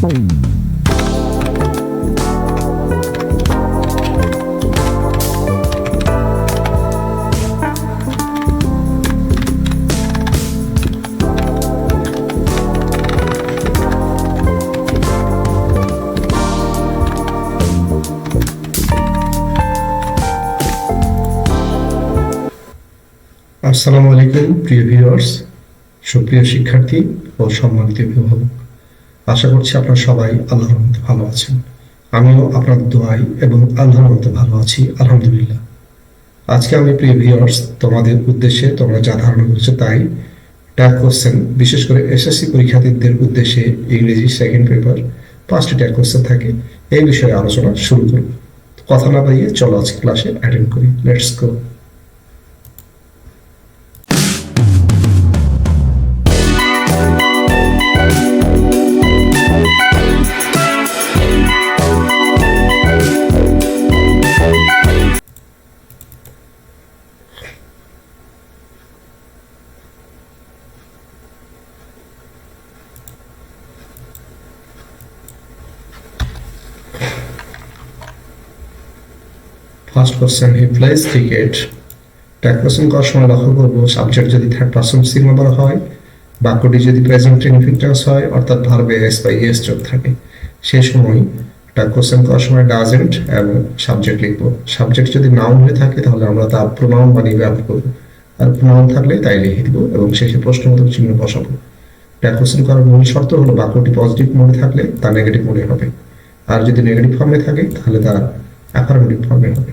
আসসালামু আলাইকুম প্রিয় ভিউয়ার্স, সুপ্রিয় শিক্ষার্থী ও সম্মানিত অভিভাবক। আশা করছি আপনারা সবাই আল্লাহর রহমতে ভালো আছেন। আমিও আপনাদের দোয়ায় এবং আল্লাহর রহমতে ভালো আছি, আলহামদুলিল্লাহ। আজকে আমি প্রিয় ভিউয়ার্স তোমাদের উদ্দেশ্যে তোমরা যা ধারণা করেছো তাই ট্যাগ কোশ্চেন, বিশেষ করে এসএসসি পরীক্ষার্থীদের উদ্দেশ্যে ইংরেজি সেকেন্ড পেপার 5টি ট্যাগ কোশ্চেন থাকে, এই বিষয়ে আলোচনা শুরু করব। কথা না বাড়িয়ে চলো আজকে ক্লাসে অ্যাটেন্ড করি। Let's go. First question, he plays cricket. Tag question করার সময় লক্ষ্য করবো সাবজেক্ট যদি থার্ড পারসন সিঙ্গুলার হয়, বাক্যটি যদি প্রেজেন্ট ইনফিনিটিভ হয় অর্থাৎ ভার্বে এস বা ইএস যোগ থাকে, সেই সময় ট্যাগ কোশ্চেন করার সময় ডাজেন্ট এবং সাবজেক্ট লিখবো। সাবজেক্ট যদি নাউন হয়ে থাকে তাহলে আমরা তার প্রোনাউন বানিয়ে ব্যবহার করবো, আর প্রোনাউন থাকলে তাই লিখে দিব এবং শেষে প্রশ্নবোধক চিহ্ন বসাবো। ট্যাগ কোশ্চেন করার মূল শর্ত হলো বাক্যটি পজিটিভ মোডে থাকলে তা নেগেটিভ মোডে হবে, আর যদি নেগেটিভ ফর্মে থাকে তাহলে তা অ্যাফার্মেটিভ ফর্মে হবে।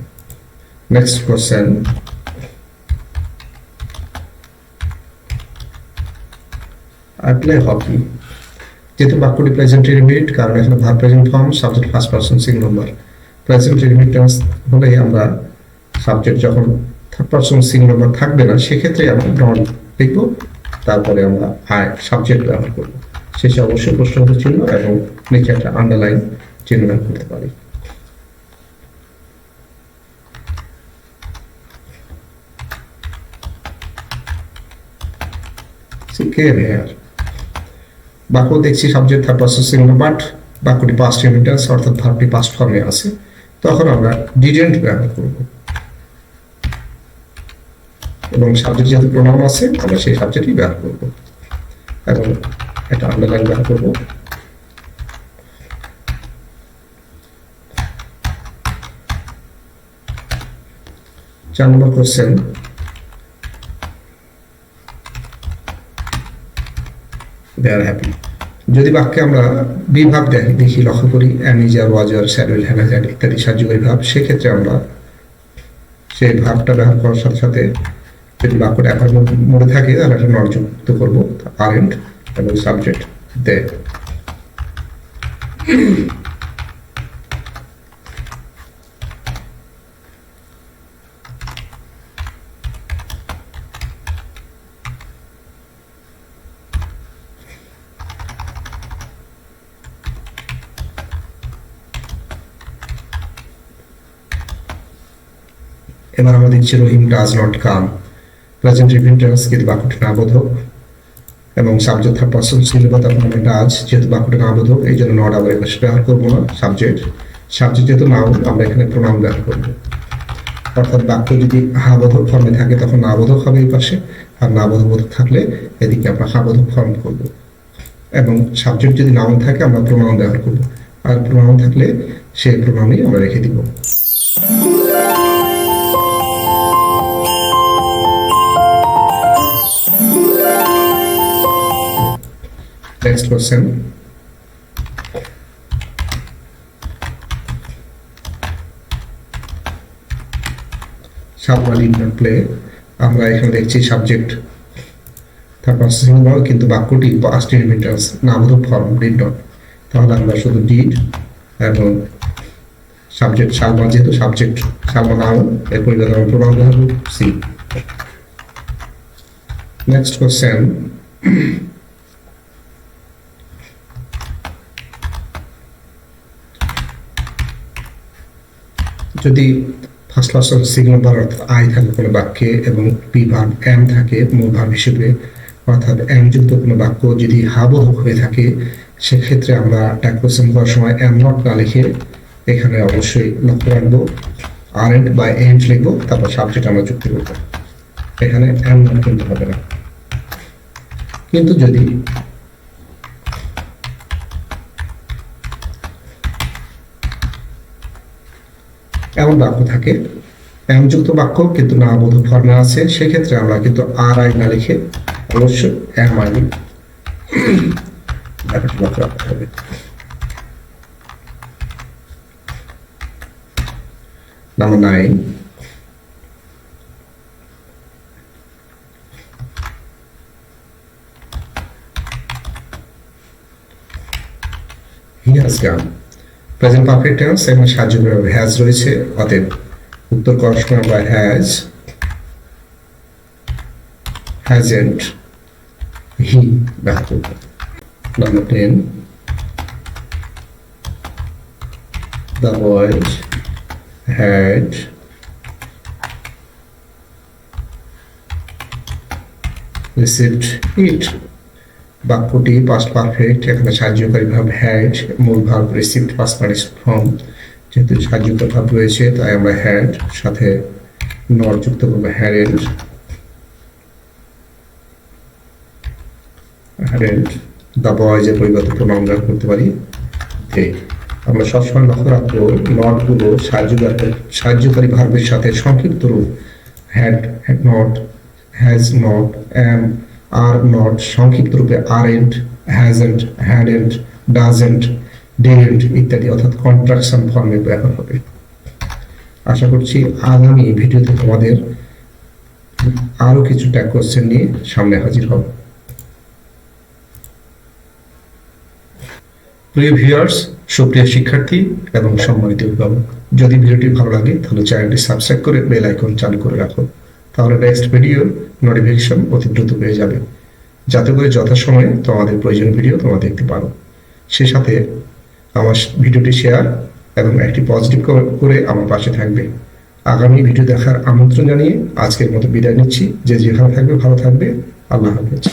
Next question, I play hockey. যেহেতু বাক্যটি প্রেজেন্ট ইনডিফিনিট, কারণ এখানে verb present form, subject first person singular. Present indefinite tense হলে আমরা সাবজেক্ট যখন থার্ড পারসন সিঙ্গুলার থাকবে না, সেক্ষেত্রে আমরা নট লিখবো, তারপরে আমরা আই সাবজেক্ট ব্যবহার করবো। শেষে অবশ্যই প্রশ্নবোধক চিহ্ন এবং নিচে একটা আন্ডারলাইন চিহ্ন ব্যবহার করতে পারি। বাক্য দেখছি subject third person singular, but বাক্যটি পাস্ট ইনডিফিনিট অর্থাৎ ভার্বটি পাস্ট ফর্মে আছে, তখন আমরা ডিডেন্ট ব্যবহার করব এবং সাবজেক্ট যেহেতু প্রোনাউন আছে আমরা সেই সাবজেক্টই ব্যবহার করব এবং একটা আন্ডারলাইন ব্যবহার করব। চার নম্বর কোশ্চেন, they are happy। যদি বাক্যে আমরা বিভাগ দেখি লক্ষ্য করি, অ্যামিজার, ওয়াজার, স্যাডেল, হ্যানাজার ইত্যাদি সাহায্যকারী ভাব, সেক্ষেত্রে আমরা সেই ভাবটা ব্যবহার করার সাথে সাথে যদি বাক্যটা একবার মোড়ে থাকে তাহলে একটা নট যুক্ত করবো, আরেন্ট এবং সাবজেক্ট দে। এবার আমরা দেখছি Rahim does not come. Present indefinite কিন্তু বাক্যটি নাবোধক এবং সাবজেক্ট থার্ড পারসন সিঙ্গুলার, তখন আমরা ডাজ, যেহেতু বাক্যটি নাবোধক এই জন্য নট আবার ব্যবহার করবো না। সাবজেক্ট যেহেতু নাউন আমরা এখানে প্রোনাউন ব্যবহার করবো, অর্থাৎ বাক্য যদি হাবোধক ফর্মে থাকে তখন নাবোধক হবে এই পাশে, আর নাবোধক থাকলে এদিকে আমরা হাবোধক ফর্ম করবো, এবং সাবজেক্ট যদি নাউন থাকে আমরা প্রোনাউন ব্যবহার করবো, আর প্রোনাউন থাকলে সেই প্রোনাউনই আমরা রেখে দিব। Next question, সাবওয়াল ইন প্লে। আমরা এখানে দেখছি সাবজেক্ট থার্ড পারসন সিঙ্গুলার কিন্তু বাক্যটি পাস্ট ইনডিফিনিট নাবোধক ফর্ম ডিড নট, তাহলে আমরা শুধু ডিড এবং সাবজেক্ট সালমা, যেহেতু সাবজেক্ট সালমা নাউন, এর পরিবর্তে আমরা প্রোনাউন ব্যবহার করব সি। নেক্সট কোশ্চেন, যদি ফার্স্ট পারসন সিঙ্গুলার অর্থাৎ আই থাকে কোনো বাক্যে এবং বি ভার্ব এম থাকে মূল ভার্ব হিসেবে, অর্থাৎ এম যুক্ত কোনো বাক্য যদি হাবোধক হয়ে থাকে সেক্ষেত্রে আমরা ট্যাগ প্রসেসিং করার সময় এম নট না লিখে এখানে অবশ্যই লক্ষ্য রাখবো আর এন্ড বা এন্ড লিখবো, তারপর সাবজেক্ট আমরা যুক্ত করবো। এখানে এম নট কিন্তু হবে না। কিন্তু যদি এমন বাক্য থাকে, এম যুক্ত বাক্য কিন্তু না বোধক ফর্মে আছে, সেক্ষেত্রে আমরা কিন্তু আর আই না লিখে অবশ্যই এম আই ব্যাপারটা লক্ষ্য রাখতে হবে। Number 9. He has gone. Present perfect tense এখানে সাহায্য করে হ্যাজ রয়েছে, অতএব উত্তর করার সময় আমরা হ্যাজ, হ্যাজেন্ট, হি ব্যবহার করব। Number 10. The boys had received it. বাক্যটি পাস্ট পারফেক্ট, এখানে সাহায্যকারী ভাব হ্যাড, মূল ভাব রিসিভড পাস্ট পার্টিসিপেল ফর্ম, যেহেতু সাহায্যকারী ভাব রয়েছে তাই আমরা হ্যাড সাথে নট যুক্ত করবো হ্যাডেন্ট। দ্য বয়েজ এর পরিবর্তে প্রোনাউন ব্যবহার করতে পারি দে। আমরা সবসময় লক্ষ্য রাখবো নট গুলো সাহায্যকারী ভার্বের সাথে সংক্ষিপ্ত রূপ had, had not, has not, am, are not সংক্ষিপ্ত রূপে aren't, hasn't, hadn't, doesn't, didn't ইত্যাদি অর্থাৎ কন্ট্রাকশন ফর্মে ব্যবহার হবে। আশা করছি আগামী ভিডিওতে তোমাদের আরো কিছু ট্যাগ কোশ্চেন নিয়ে সামনে হাজির হব। প্রিয় ভিউয়ার্স, সুপ্রিয় শিক্ষার্থী এবং সম্মানিত অভিভাবক, যদি ভিডিওটি ভালো লাগে তাহলে চ্যানেলটি সাবস্ক্রাইব করে বেল আইকন চালু করে রাখো, তাহলে নেক্সট ভিডিও নোটিফিকেশন অতি দ্রুত পেয়ে যাবে, যাতে করে যথাসময়ে তোমাদের প্রয়োজনীয় ভিডিও তোমরা দেখতে পারো। সে সাথে আমার ভিডিওটি শেয়ার এবং একটি পজিটিভ করে আমার পাশে থাকবে। আগামী ভিডিও দেখার আমন্ত্রণ জানিয়ে আজকের মতো বিদায় নিচ্ছি। যে যেখানে থাকবে ভালো থাকবে। আল্লাহ হাফেজ।